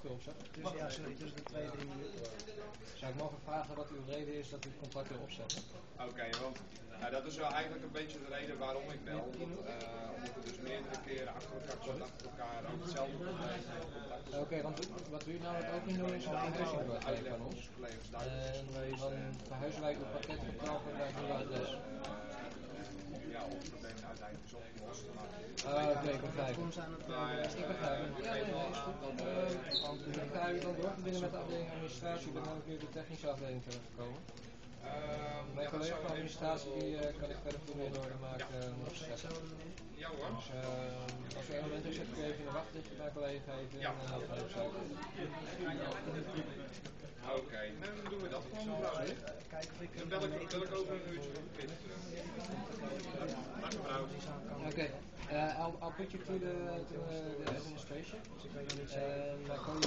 wil opzetten? Dus ja, sorry, tussen de 2-3 minuten. Zou ik mogen vragen wat uw reden is dat u het contact wil opzetten? Oké, want dat is wel eigenlijk een beetje de reden waarom ik bel. Omdat we dus meerdere keren achter elkaar ook hetzelfde probleem hebben. Oké, want wat u nou ook niet doen is een intussen doorgeven van ons. En dan verhuizen wij uw pakketvertaal naar het nieuwe adres. Ja, of het probleem uiteindelijk is opgelost. Oké, ik begrijp het. Ik begrijp het. Ja, nee, is goed. Ik ga u dan doorverbinden met de afdeling administratie, dan ben ik nu de technische afdeling terechtgekomen. Mijn collega van administratie die kan ik verder toe mee door de maak nog stressen. Ja hoor. Dus als er een moment is, zet ik even in de wachtlijst met mijn collega even en dan ga ik zo. Oké, dan doen we dat gewoon mevrouw. Dan bel ik over een uurtje of dit. Dag mevrouw. Oké, I'll put you to the administration. My colleague